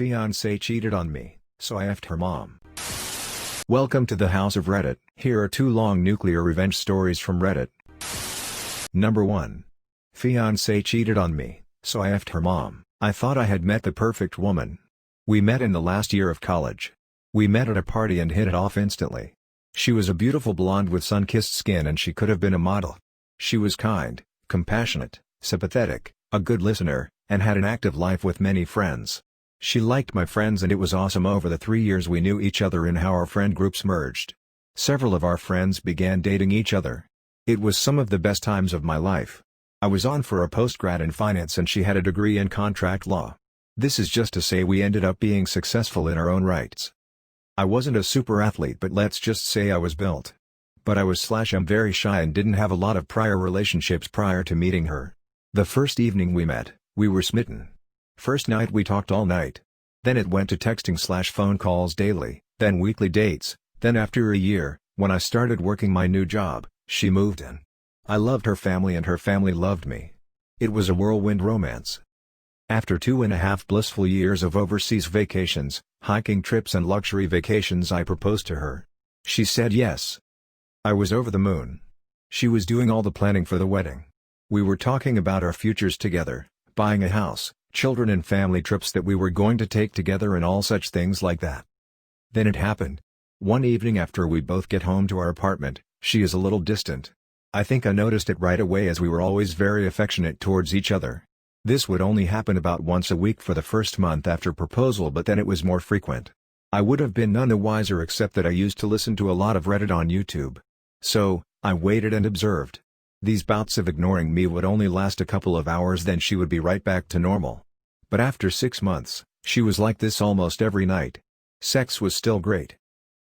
Fiance cheated on me, so I effed her mom. Welcome to the house of Reddit. Here are 2 long nuclear revenge stories from Reddit. Number 1. Fiance cheated on me, so I effed her mom. I thought I had met the perfect woman. We met in the last year of college. We met at a party and hit it off instantly. She was a beautiful blonde with sun-kissed skin and she could have been a model. She was kind, compassionate, sympathetic, a good listener, and had an active life with many friends. She liked my friends and it was awesome over the 3 years we knew each other and how our friend groups merged. Several of our friends began dating each other. It was some of the best times of my life. I was on for a postgrad in finance and she had a degree in contract law. This is just to say we ended up being successful in our own rights. I wasn't a super athlete but let's just say I was built. But I'm very shy and didn't have a lot of prior relationships prior to meeting her. The first evening we met, we were smitten. First night we talked all night. Then it went to texting/phone calls daily, then weekly dates, then after a year, when I started working my new job, she moved in. I loved her family and her family loved me. It was a whirlwind romance. After 2.5 blissful years of overseas vacations, hiking trips and luxury vacations I proposed to her. She said yes. I was over the moon. She was doing all the planning for the wedding. We were talking about our futures together, buying a house, children and family trips that we were going to take together and all such things like that. Then it happened. One evening after we both get home to our apartment, she is a little distant. I think I noticed it right away as we were always very affectionate towards each other. This would only happen about once a week for the first month after proposal but then it was more frequent. I would have been none the wiser except that I used to listen to a lot of Reddit on YouTube. So, I waited and observed. These bouts of ignoring me would only last a couple of hours then she would be right back to normal. But after 6 months, she was like this almost every night. Sex was still great.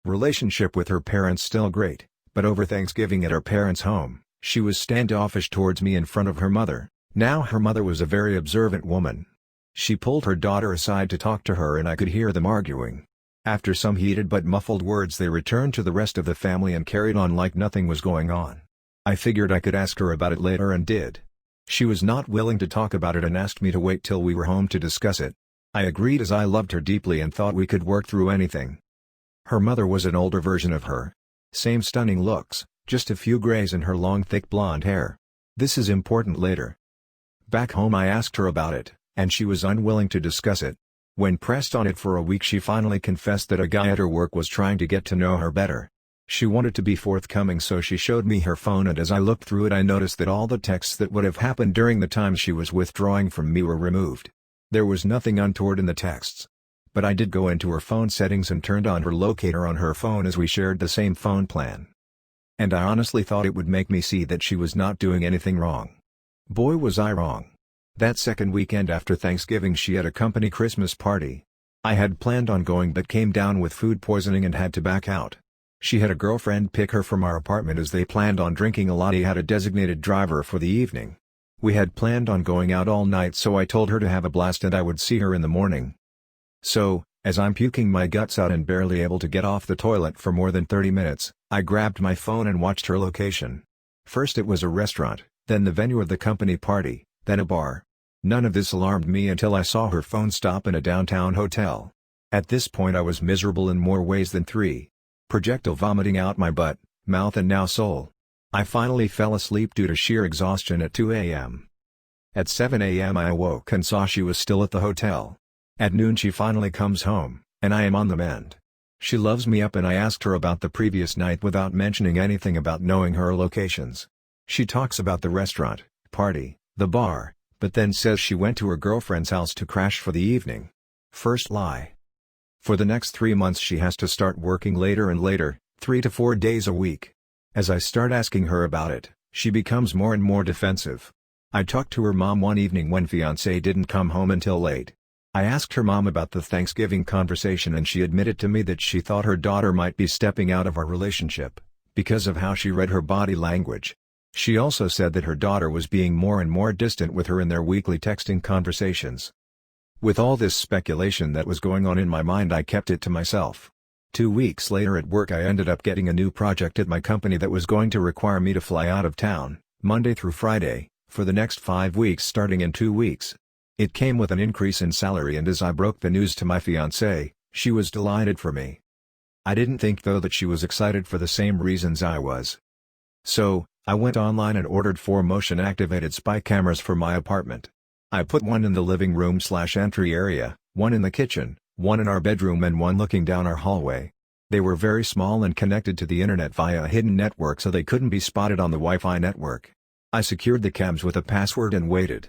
Relationship with her parents still great, but over Thanksgiving at our parents' home, she was standoffish towards me in front of her mother. Now her mother was a very observant woman. She pulled her daughter aside to talk to her and I could hear them arguing. After some heated but muffled words they returned to the rest of the family and carried on like nothing was going on. I figured I could ask her about it later and did. She was not willing to talk about it and asked me to wait till we were home to discuss it. I agreed as I loved her deeply and thought we could work through anything. Her mother was an older version of her. Same stunning looks, just a few grays in her long thick blonde hair. This is important later. Back home I asked her about it, and she was unwilling to discuss it. When pressed on it for a week she finally confessed that a guy at her work was trying to get to know her better. She wanted to be forthcoming so she showed me her phone and as I looked through it I noticed that all the texts that would have happened during the time she was withdrawing from me were removed. There was nothing untoward in the texts. But I did go into her phone settings and turned on her locator on her phone as we shared the same phone plan. And I honestly thought it would make me see that she was not doing anything wrong. Boy was I wrong. That second weekend after Thanksgiving she had a company Christmas party. I had planned on going but came down with food poisoning and had to back out. She had a girlfriend pick her from our apartment as they planned on drinking a lot. He had a designated driver for the evening. We had planned on going out all night so I told her to have a blast and I would see her in the morning. So, as I'm puking my guts out and barely able to get off the toilet for more than 30 minutes, I grabbed my phone and watched her location. First it was a restaurant, then the venue of the company party, then a bar. None of this alarmed me until I saw her phone stop in a downtown hotel. At this point I was miserable in more ways than 3. Projectile vomiting out my butt, mouth and now soul. I finally fell asleep due to sheer exhaustion at 2 a.m. At 7 a.m. I awoke and saw she was still at the hotel. At noon she finally comes home, and I am on the mend. She loves me up and I asked her about the previous night without mentioning anything about knowing her locations. She talks about the restaurant, party, the bar, but then says she went to her girlfriend's house to crash for the evening. First lie. For the next 3 months she has to start working later and later, 3 to 4 days a week. As I start asking her about it, she becomes more and more defensive. I talked to her mom one evening when fiancé didn't come home until late. I asked her mom about the Thanksgiving conversation and she admitted to me that she thought her daughter might be stepping out of our relationship, because of how she read her body language. She also said that her daughter was being more and more distant with her in their weekly texting conversations. With all this speculation that was going on in my mind I kept it to myself. 2 weeks later at work I ended up getting a new project at my company that was going to require me to fly out of town, Monday through Friday, for the next 5 weeks starting in 2 weeks. It came with an increase in salary, and as I broke the news to my fiancée, she was delighted for me. I didn't think though that she was excited for the same reasons I was. So, I went online and ordered 4 motion-activated spy cameras for my apartment. I put one in the living room/entry area, one in the kitchen, one in our bedroom and one looking down our hallway. They were very small and connected to the internet via a hidden network so they couldn't be spotted on the Wi-Fi network. I secured the cams with a password and waited.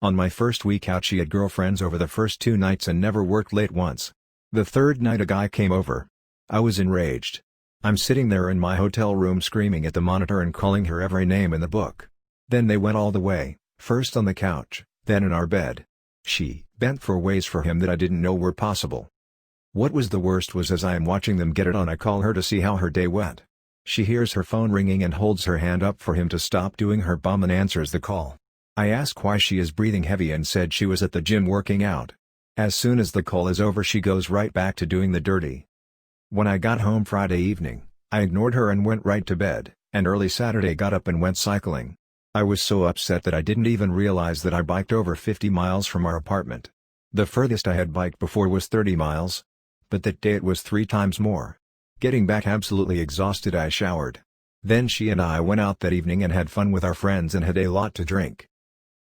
On my first week out she had girlfriends over the first 2 nights and never worked late once. The third night a guy came over. I was enraged. I'm sitting there in my hotel room screaming at the monitor and calling her every name in the book. Then they went all the way, first on the couch, then in our bed. She bent for ways for him that I didn't know were possible. What was the worst was as I am watching them get it on I call her to see how her day went. She hears her phone ringing and holds her hand up for him to stop doing her bum and answers the call. I ask why she is breathing heavy and said she was at the gym working out. As soon as the call is over she goes right back to doing the dirty. When I got home Friday evening, I ignored her and went right to bed, and early Saturday got up and went cycling. I was so upset that I didn't even realize that I biked over 50 miles from our apartment. The furthest I had biked before was 30 miles. But that day it was 3 times more. Getting back absolutely exhausted I showered. Then she and I went out that evening and had fun with our friends and had a lot to drink.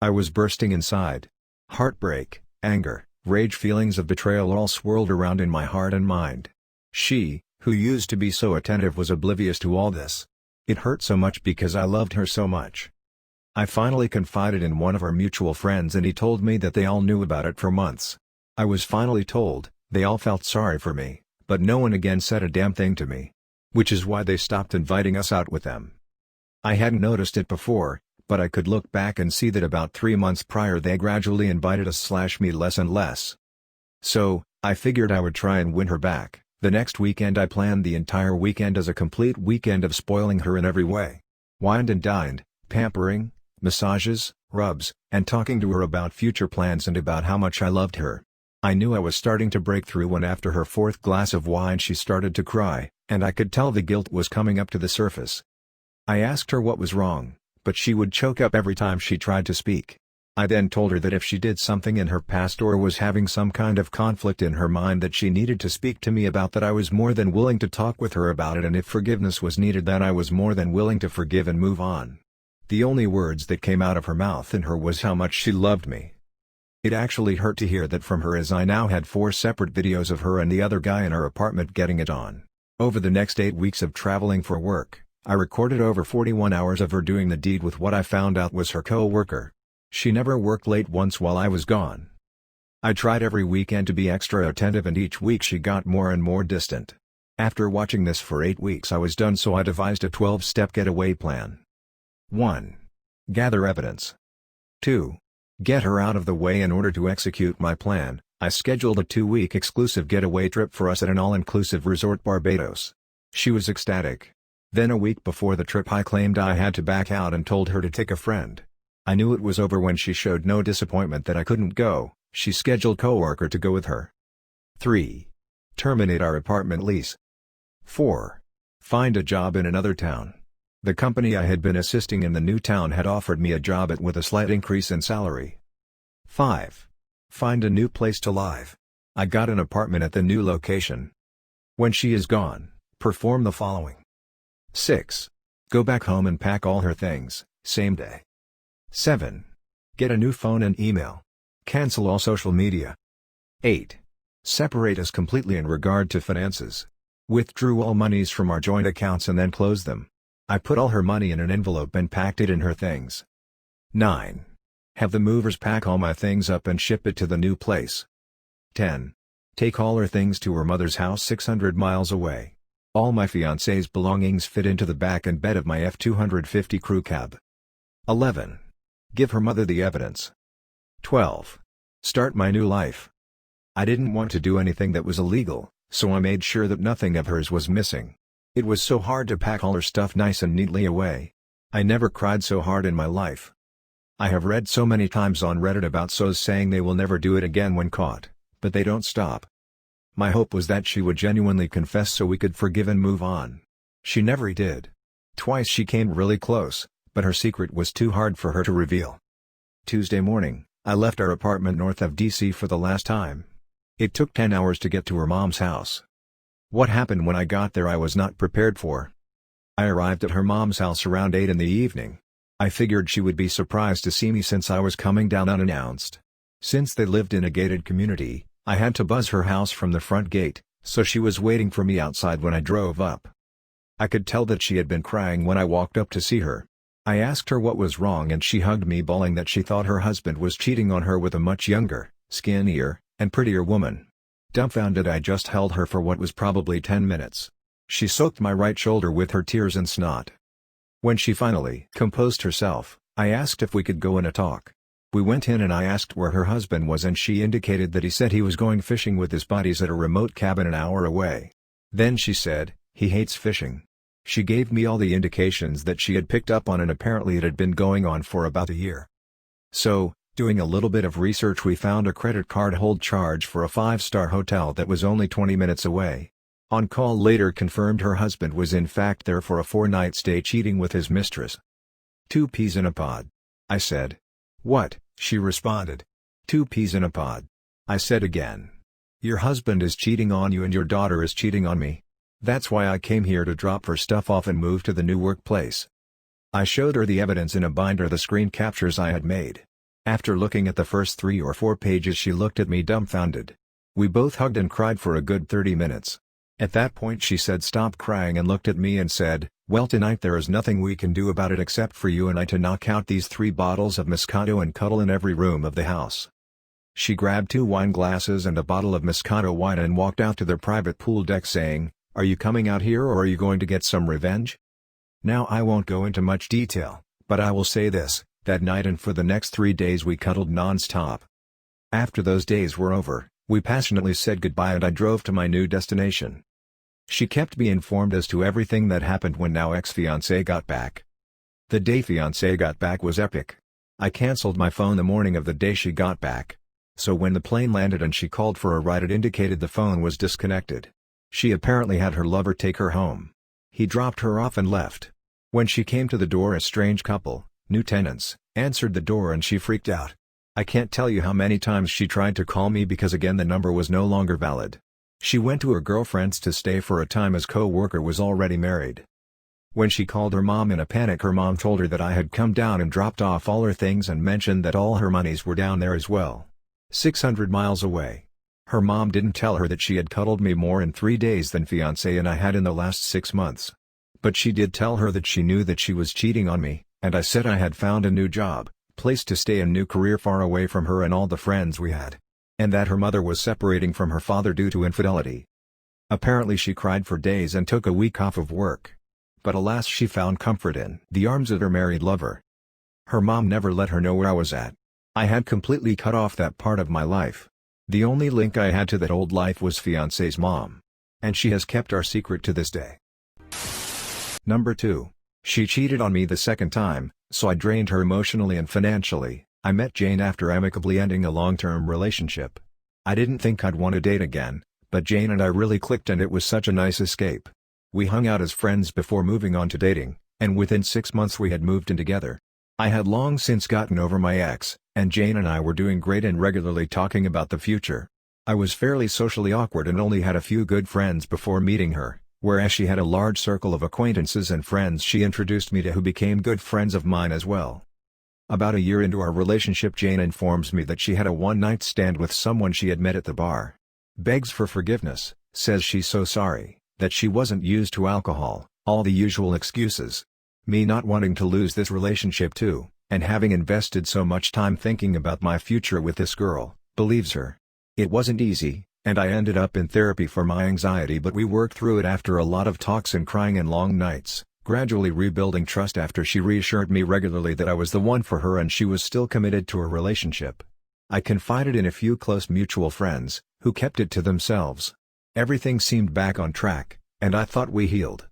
I was bursting inside. Heartbreak, anger, rage, feelings of betrayal all swirled around in my heart and mind. She, who used to be so attentive, was oblivious to all this. It hurt so much because I loved her so much. I finally confided in one of our mutual friends and he told me that they all knew about it for months. I was finally told, they all felt sorry for me, but no one again said a damn thing to me. Which is why they stopped inviting us out with them. I hadn't noticed it before, but I could look back and see that about 3 months prior they gradually invited us/me less and less. So, I figured I would try and win her back. The next weekend I planned the entire weekend as a complete weekend of spoiling her in every way. Wined and dined, pampering, massages, rubs, and talking to her about future plans and about how much I loved her. I knew I was starting to break through when after her 4th glass of wine she started to cry, and I could tell the guilt was coming up to the surface. I asked her what was wrong, but she would choke up every time she tried to speak. I then told her that if she did something in her past or was having some kind of conflict in her mind that she needed to speak to me about, that I was more than willing to talk with her about it, and if forgiveness was needed then I was more than willing to forgive and move on. The only words that came out of her mouth and her was how much she loved me. It actually hurt to hear that from her, as I now had 4 separate videos of her and the other guy in her apartment getting it on. Over the next 8 weeks of traveling for work, I recorded over 41 hours of her doing the deed with what I found out was her co-worker. She never worked late once while I was gone. I tried every weekend to be extra attentive and each week she got more and more distant. After watching this for 8 weeks I was done, so I devised a 12-step getaway plan. 1. Gather evidence. 2. Get her out of the way. In order to execute my plan, I scheduled a 2-week exclusive getaway trip for us at an all-inclusive resort Barbados. She was ecstatic. Then a week before the trip I claimed I had to back out and told her to take a friend. I knew it was over when she showed no disappointment that I couldn't go. She scheduled coworker to go with her. 3. Terminate our apartment lease. 4. Find a job in another town. The company I had been assisting in the new town had offered me a job at with a slight increase in salary. 5. Find a new place to live. I got an apartment at the new location. When she is gone, perform the following. 6. Go back home and pack all her things, same day. 7. Get a new phone and email. Cancel all social media. 8. Separate us completely in regard to finances. Withdrew all monies from our joint accounts and then closed them. I put all her money in an envelope and packed it in her things. 9. Have the movers pack all my things up and ship it to the new place. 10. Take all her things to her mother's house 600 miles away. All my fiancé's belongings fit into the back and bed of my F-250 crew cab. 11. Give her mother the evidence. 12. Start my new life. I didn't want to do anything that was illegal, so I made sure that nothing of hers was missing. It was so hard to pack all her stuff nice and neatly away. I never cried so hard in my life. I have read so many times on Reddit about SOs saying they will never do it again when caught, but they don't stop. My hope was that she would genuinely confess so we could forgive and move on. She never did. Twice she came really close, but her secret was too hard for her to reveal. Tuesday morning, I left our apartment north of DC for the last time. It took 10 hours to get to her mom's house. What happened when I got there I was not prepared for. I arrived at her mom's house around 8 in the evening. I figured she would be surprised to see me since I was coming down unannounced. Since they lived in a gated community, I had to buzz her house from the front gate, so she was waiting for me outside when I drove up. I could tell that she had been crying when I walked up to see her. I asked her what was wrong and she hugged me, bawling that she thought her husband was cheating on her with a much younger, skinnier, and prettier woman. Dumbfounded, I just held her for what was probably 10 minutes. She soaked my right shoulder with her tears and snot. When she finally composed herself, I asked if we could go in a talk. We went in and I asked where her husband was and she indicated that he said he was going fishing with his buddies at a remote cabin an hour away. Then she said, he hates fishing. She gave me all the indications that she had picked up on, and apparently it had been going on for about a year. So, doing a little bit of research, we found a credit card hold charge for a 5-star hotel that was only 20 minutes away. On call later confirmed her husband was in fact there for a 4-night stay, cheating with his mistress. 2 peas in a pod. I said. What? She responded. 2 peas in a pod. I said again. Your husband is cheating on you and your daughter is cheating on me. That's why I came here to drop her stuff off and move to the new workplace. I showed her the evidence in a binder, the screen captures I had made. After looking at the first 3 or 4 pages, she looked at me dumbfounded. We both hugged and cried for a good 30 minutes. At that point she said stop crying and looked at me and said, well, tonight there is nothing we can do about it except for you and I to knock out these 3 bottles of Moscato and cuddle in every room of the house. She grabbed 2 wine glasses and a bottle of Moscato wine and walked out to their private pool deck saying, are you coming out here or are you going to get some revenge? Now I won't go into much detail, but I will say this, that night and for the next 3 days we cuddled non-stop. After those days were over, we passionately said goodbye and I drove to my new destination. She kept me informed as to everything that happened when now ex-fiance got back. The day fiance got back was epic. I canceled my phone the morning of the day she got back. So when the plane landed and she called for a ride, it indicated the phone was disconnected. She apparently had her lover take her home. He dropped her off and left. When she came to the door, a strange couple, new tenants, answered the door and she freaked out. I can't tell you how many times she tried to call me because again the number was no longer valid. She went to her girlfriend's to stay for a time as co-worker was already married. When she called her mom in a panic, her mom told her that I had come down and dropped off all her things and mentioned that all her monies were down there as well. 600 miles away. Her mom didn't tell her that she had cuddled me more in 3 days than fiance and I had in the last 6 months. But she did tell her that she knew that she was cheating on me, and I said I had found a new job, place to stay and new career far away from her and all the friends we had. And that her mother was separating from her father due to infidelity. Apparently she cried for days and took a week off of work. But alas, she found comfort in the arms of her married lover. Her mom never let her know where I was at. I had completely cut off that part of my life. The only link I had to that old life was fiance's mom. And she has kept our secret to this day. Number 2. She cheated on me the second time, so I drained her emotionally and financially. I met Jane after amicably ending a long-term relationship. I didn't think I'd want to date again, but Jane and I really clicked and it was such a nice escape. We hung out as friends before moving on to dating, and within 6 months we had moved in together. I had long since gotten over my ex, and Jane and I were doing great and regularly talking about the future. I was fairly socially awkward and only had a few good friends before meeting her, whereas she had a large circle of acquaintances and friends she introduced me to who became good friends of mine as well. About a year into our relationship, Jane informs me that she had a one-night stand with someone she had met at the bar. Begs for forgiveness, says she's so sorry, that she wasn't used to alcohol, all the usual excuses. Me not wanting to lose this relationship too, and having invested so much time thinking about my future with this girl, believes her. It wasn't easy, and I ended up in therapy for my anxiety, but we worked through it after a lot of talks and crying and long nights, gradually rebuilding trust after she reassured me regularly that I was the one for her and she was still committed to a relationship. I confided in a few close mutual friends, who kept it to themselves. Everything seemed back on track, and I thought we healed.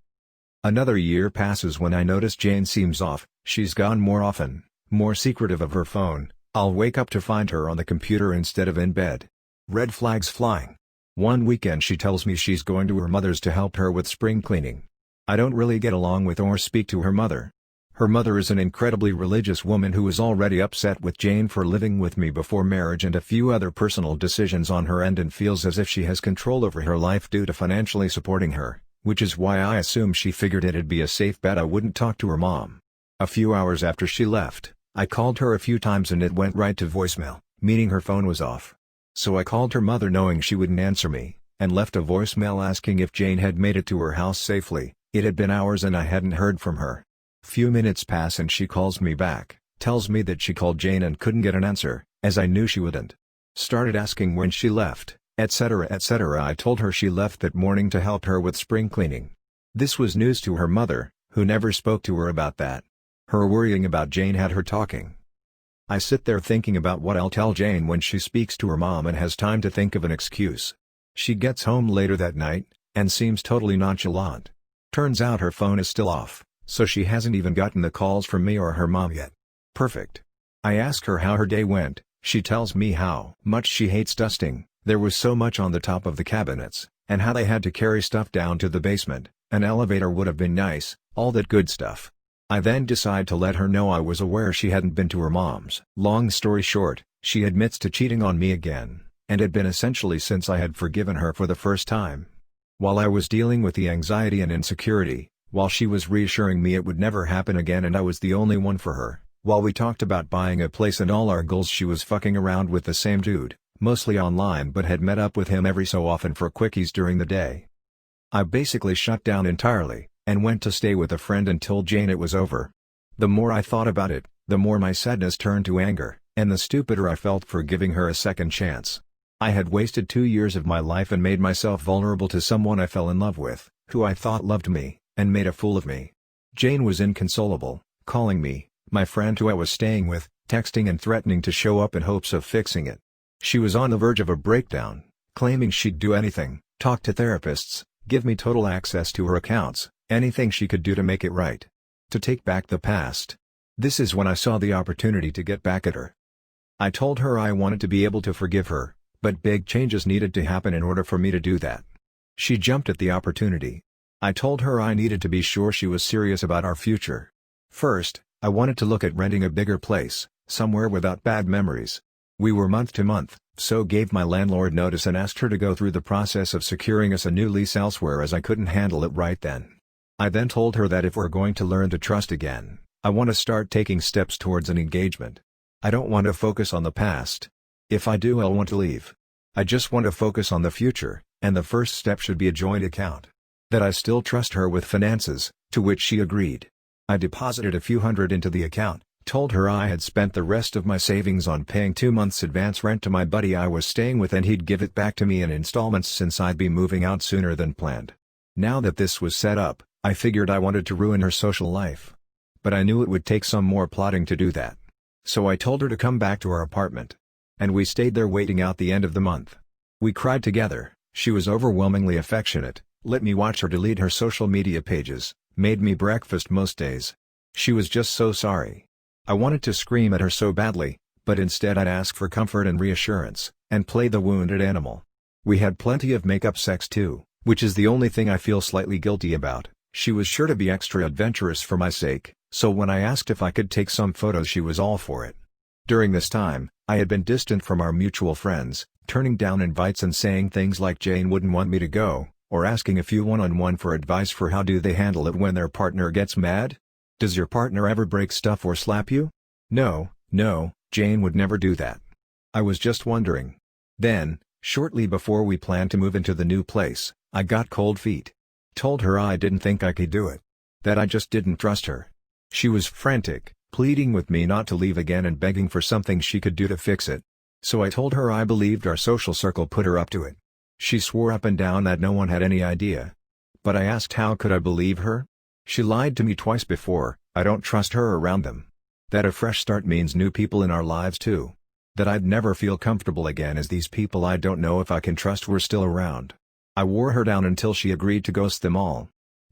Another year passes when I notice Jane seems off. She's gone more often, more secretive of her phone. I'll wake up to find her on the computer instead of in bed. Red flags flying. One weekend she tells me she's going to her mother's to help her with spring cleaning. I don't really get along with or speak to her mother. Her mother is an incredibly religious woman who was already upset with Jane for living with me before marriage and a few other personal decisions on her end, and feels as if she has control over her life due to financially supporting her, which is why I assume she figured it'd be a safe bet I wouldn't talk to her mom. A few hours after she left, I called her a few times and it went right to voicemail, meaning her phone was off. So I called her mother knowing she wouldn't answer me, and left a voicemail asking if Jane had made it to her house safely. It had been hours and I hadn't heard from her. Few minutes pass and she calls me back, tells me that she called Jane and couldn't get an answer, as I knew she wouldn't. Started asking when she left, etc. etc. I told her she left that morning to help her with spring cleaning. This was news to her mother, who never spoke to her about that. Her worrying about Jane had her talking. I sit there thinking about what I'll tell Jane when she speaks to her mom and has time to think of an excuse. She gets home later that night, and seems totally nonchalant. Turns out her phone is still off, so she hasn't even gotten the calls from me or her mom yet. Perfect. I ask her how her day went. She tells me how much she hates dusting, there was so much on the top of the cabinets, and how they had to carry stuff down to the basement. An elevator would have been nice, all that good stuff. I then decide to let her know I was aware she hadn't been to her mom's. Long story short, she admits to cheating on me again, and had been essentially since I had forgiven her for the first time. While I was dealing with the anxiety and insecurity, while she was reassuring me it would never happen again and I was the only one for her, while we talked about buying a place and all our goals, she was fucking around with the same dude, mostly online, but had met up with him every so often for quickies during the day. I basically shut down entirely, and went to stay with a friend and told Jane it was over. The more I thought about it, the more my sadness turned to anger, and the stupider I felt for giving her a second chance. I had wasted 2 years of my life and made myself vulnerable to someone I fell in love with, who I thought loved me, and made a fool of me. Jane was inconsolable, calling me, my friend who I was staying with, texting and threatening to show up in hopes of fixing it. She was on the verge of a breakdown, claiming she'd do anything, talk to therapists, give me total access to her accounts, anything she could do to make it right. To take back the past. This is when I saw the opportunity to get back at her. I told her I wanted to be able to forgive her, but big changes needed to happen in order for me to do that. She jumped at the opportunity. I told her I needed to be sure she was serious about our future. First, I wanted to look at renting a bigger place, somewhere without bad memories. We were month to month, so gave my landlord notice and asked her to go through the process of securing us a new lease elsewhere as I couldn't handle it right then. I then told her that if we're going to learn to trust again, I want to start taking steps towards an engagement. I don't want to focus on the past. If I do, I'll want to leave. I just want to focus on the future, and the first step should be a joint account. That I still trust her with finances, to which she agreed. I deposited a few hundred into the account, told her I had spent the rest of my savings on paying 2 months advance rent to my buddy I was staying with and he'd give it back to me in installments since I'd be moving out sooner than planned. Now that this was set up, I figured I wanted to ruin her social life. But I knew it would take some more plotting to do that. So I told her to come back to our apartment. And we stayed there waiting out the end of the month. We cried together, she was overwhelmingly affectionate, let me watch her delete her social media pages, made me breakfast most days. She was just so sorry. I wanted to scream at her so badly, but instead I'd ask for comfort and reassurance, and play the wounded animal. We had plenty of make-up sex too, which is the only thing I feel slightly guilty about. She was sure to be extra adventurous for my sake, so when I asked if I could take some photos she was all for it. During this time, I had been distant from our mutual friends, turning down invites and saying things like Jane wouldn't want me to go, or asking a few one-on-one for advice for how do they handle it when their partner gets mad? Does your partner ever break stuff or slap you? No, Jane would never do that. I was just wondering. Then, shortly before we planned to move into the new place, I got cold feet. Told her I didn't think I could do it. That I just didn't trust her. She was frantic, pleading with me not to leave again and begging for something she could do to fix it. So I told her I believed our social circle put her up to it. She swore up and down that no one had any idea. But I asked how could I believe her? She lied to me twice before, I don't trust her around them. That a fresh start means new people in our lives too. That I'd never feel comfortable again as these people I don't know if I can trust were still around. I wore her down until she agreed to ghost them all.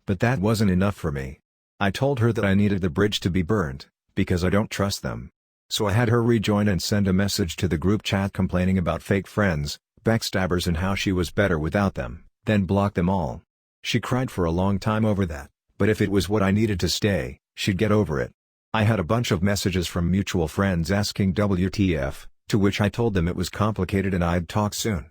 But that wasn't enough for me. I told her that I needed the bridge to be burned, because I don't trust them. So I had her rejoin and send a message to the group chat complaining about fake friends, backstabbers and how she was better without them, then block them all. She cried for a long time over that, but if it was what I needed to stay, she'd get over it. I had a bunch of messages from mutual friends asking WTF, to which I told them it was complicated and I'd talk soon.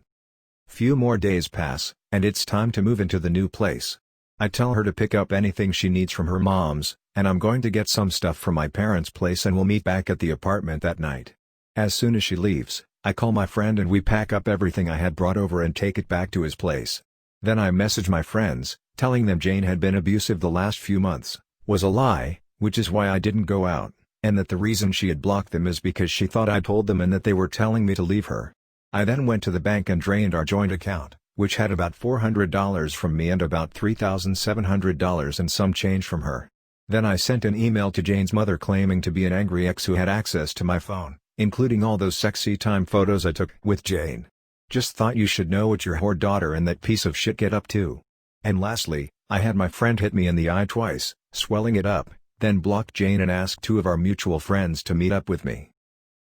Few more days pass, and it's time to move into the new place. I tell her to pick up anything she needs from her mom's, and I'm going to get some stuff from my parents' place and we'll meet back at the apartment that night. As soon as she leaves, I call my friend and we pack up everything I had brought over and take it back to his place. Then I message my friends, telling them Jane had been abusive the last few months, was a lie, which is why I didn't go out, and that the reason she had blocked them is because she thought I told them and that they were telling me to leave her. I then went to the bank and drained our joint account, which had about $400 from me and about $3,700 and some change from her. Then I sent an email to Jane's mother claiming to be an angry ex who had access to my phone, including all those sexy time photos I took with Jane. Just thought you should know what your whore daughter and that piece of shit get up to. And lastly, I had my friend hit me in the eye twice, swelling it up, then blocked Jane and asked two of our mutual friends to meet up with me.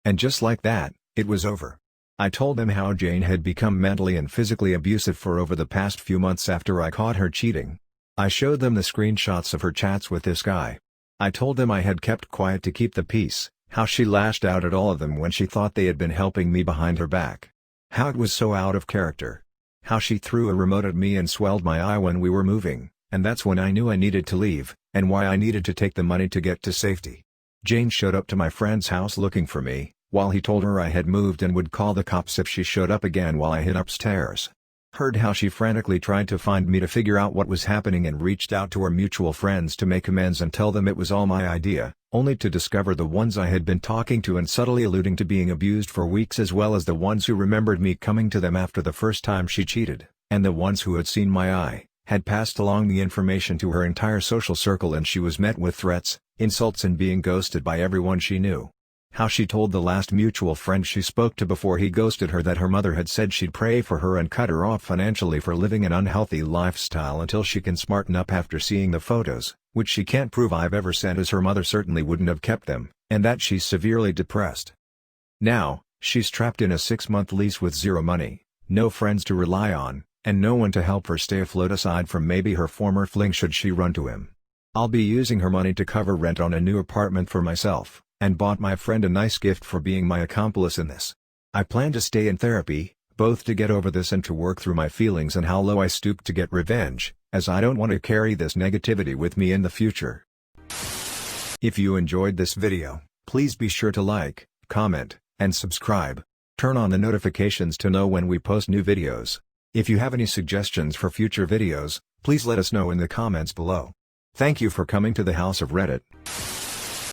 And just like that, it was over. I told them how Jane had become mentally and physically abusive for over the past few months after I caught her cheating. I showed them the screenshots of her chats with this guy. I told them I had kept quiet to keep the peace, how she lashed out at all of them when she thought they had been helping me behind her back. How it was so out of character. How she threw a remote at me and swelled my eye when we were moving, and that's when I knew I needed to leave, and why I needed to take the money to get to safety. Jane showed up to my friend's house looking for me, while he told her I had moved and would call the cops if she showed up again while I hid upstairs. Heard how she frantically tried to find me to figure out what was happening and reached out to her mutual friends to make amends and tell them it was all my idea, only to discover the ones I had been talking to and subtly alluding to being abused for weeks, as well as the ones who remembered me coming to them after the first time she cheated, and the ones who had seen my eye, had passed along the information to her entire social circle, and she was met with threats, insults and being ghosted by everyone she knew. How she told the last mutual friend she spoke to before he ghosted her that her mother had said she'd pray for her and cut her off financially for living an unhealthy lifestyle until she can smarten up after seeing the photos, which she can't prove I've ever sent, as her mother certainly wouldn't have kept them, and that she's severely depressed. Now, she's trapped in a 6-month lease with zero money, no friends to rely on, and no one to help her stay afloat aside from maybe her former fling should she run to him. I'll be using her money to cover rent on a new apartment for myself, and bought my friend a nice gift for being my accomplice in this. I plan to stay in therapy, both to get over this and to work through my feelings and how low I stoop to get revenge, as I don't want to carry this negativity with me in the future. If you enjoyed this video, please be sure to like, comment, and subscribe. Turn on the notifications to know when we post new videos. If you have any suggestions for future videos, please let us know in the comments below. Thank you for coming to the House of Reddit.